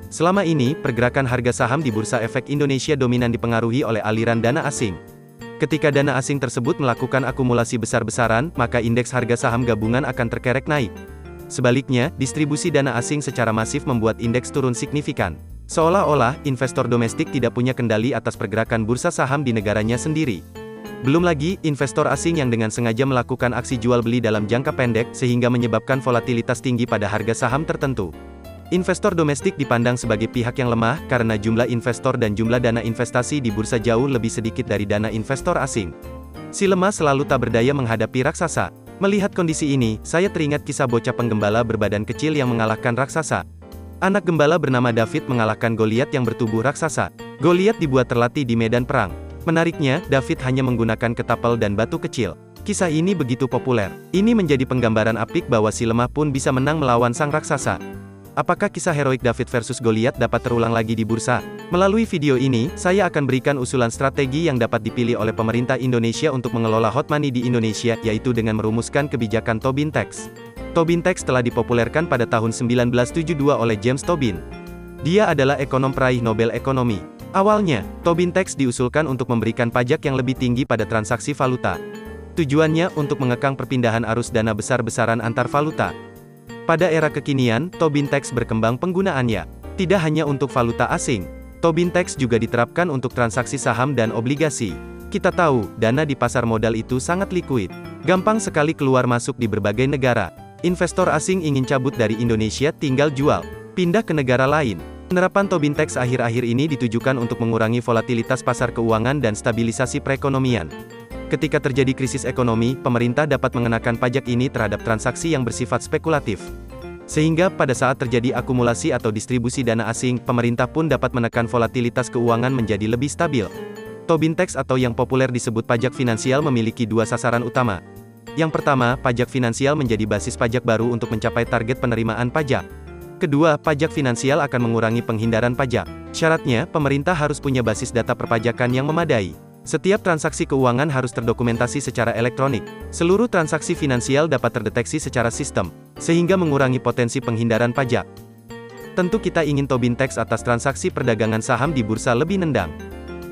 Selama ini, pergerakan harga saham di Bursa Efek Indonesia dominan dipengaruhi oleh aliran dana asing. Ketika dana asing tersebut melakukan akumulasi besar-besaran, maka indeks harga saham gabungan akan terkerek naik. Sebaliknya, distribusi dana asing secara masif membuat indeks turun signifikan. Seolah-olah, investor domestik tidak punya kendali atas pergerakan bursa saham di negaranya sendiri. Belum lagi, investor asing yang dengan sengaja melakukan aksi jual beli dalam jangka pendek, sehingga menyebabkan volatilitas tinggi pada harga saham tertentu. Investor domestik dipandang sebagai pihak yang lemah, karena jumlah investor dan jumlah dana investasi di bursa jauh lebih sedikit dari dana investor asing. Si lemah selalu tak berdaya menghadapi raksasa. Melihat kondisi ini, saya teringat kisah bocah penggembala berbadan kecil yang mengalahkan raksasa. Anak gembala bernama David mengalahkan Goliat yang bertubuh raksasa. Goliat dibuat terlatih di medan perang. Menariknya, David hanya menggunakan ketapel dan batu kecil. Kisah ini begitu populer. Ini menjadi penggambaran apik bahwa si lemah pun bisa menang melawan sang raksasa. Apakah kisah heroik David versus Goliat dapat terulang lagi di bursa? Melalui video ini, saya akan berikan usulan strategi yang dapat dipilih oleh pemerintah Indonesia untuk mengelola hot money di Indonesia, yaitu dengan merumuskan kebijakan Tobin Tax. Tobin Tax telah dipopulerkan pada tahun 1972 oleh James Tobin. Dia adalah ekonom peraih Nobel Ekonomi. Awalnya, Tobin Tax diusulkan untuk memberikan pajak yang lebih tinggi pada transaksi valuta. Tujuannya untuk mengekang perpindahan arus dana besar-besaran antar valuta. Pada era kekinian, Tobin Tax berkembang penggunaannya. Tidak hanya untuk valuta asing. Tobin Tax juga diterapkan untuk transaksi saham dan obligasi. Kita tahu, dana di pasar modal itu sangat likuid. Gampang sekali keluar masuk di berbagai negara. Investor asing ingin cabut dari Indonesia tinggal jual, pindah ke negara lain. Penerapan Tobin Tax akhir-akhir ini ditujukan untuk mengurangi volatilitas pasar keuangan dan stabilisasi perekonomian. Ketika terjadi krisis ekonomi, pemerintah dapat mengenakan pajak ini terhadap transaksi yang bersifat spekulatif. Sehingga pada saat terjadi akumulasi atau distribusi dana asing, pemerintah pun dapat menekan volatilitas keuangan menjadi lebih stabil. Tobin Tax atau yang populer disebut pajak finansial memiliki dua sasaran utama. Yang pertama, pajak finansial menjadi basis pajak baru untuk mencapai target penerimaan pajak. Kedua, pajak finansial akan mengurangi penghindaran pajak. Syaratnya, pemerintah harus punya basis data perpajakan yang memadai. Setiap transaksi keuangan harus terdokumentasi secara elektronik. Seluruh transaksi finansial dapat terdeteksi secara sistem, sehingga mengurangi potensi penghindaran pajak. Tentu kita ingin Tobin Tax atas transaksi perdagangan saham di bursa lebih nendang.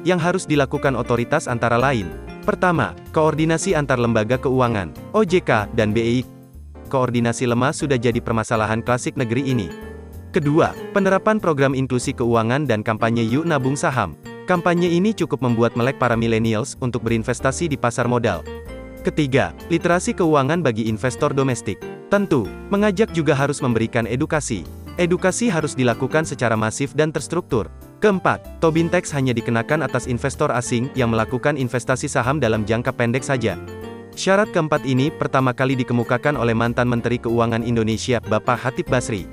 Yang harus dilakukan otoritas antara lain. Pertama, koordinasi antar lembaga keuangan, OJK, dan BEI. Koordinasi lemah sudah jadi permasalahan klasik negeri ini. Kedua, penerapan program inklusi keuangan dan kampanye Yuk Nabung Saham. Kampanye ini cukup membuat melek para millennials untuk berinvestasi di pasar modal. Ketiga, literasi keuangan bagi investor domestik. Tentu, mengajak juga harus memberikan edukasi. Edukasi harus dilakukan secara masif dan terstruktur. Keempat, Tobin Tax hanya dikenakan atas investor asing yang melakukan investasi saham dalam jangka pendek saja. Syarat keempat ini pertama kali dikemukakan oleh mantan Menteri Keuangan Indonesia, Bapak Hatip Basri.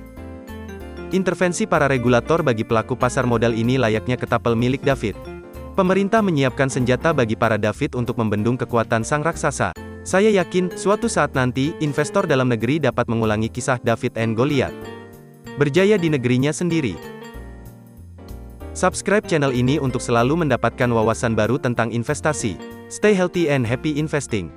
Intervensi para regulator bagi pelaku pasar modal ini layaknya ketapel milik David. Pemerintah menyiapkan senjata bagi para David untuk membendung kekuatan sang raksasa. Saya yakin, suatu saat nanti, investor dalam negeri dapat mengulangi kisah David and Goliath. Berjaya di negerinya sendiri. Subscribe channel ini untuk selalu mendapatkan wawasan baru tentang investasi. Stay healthy and happy investing.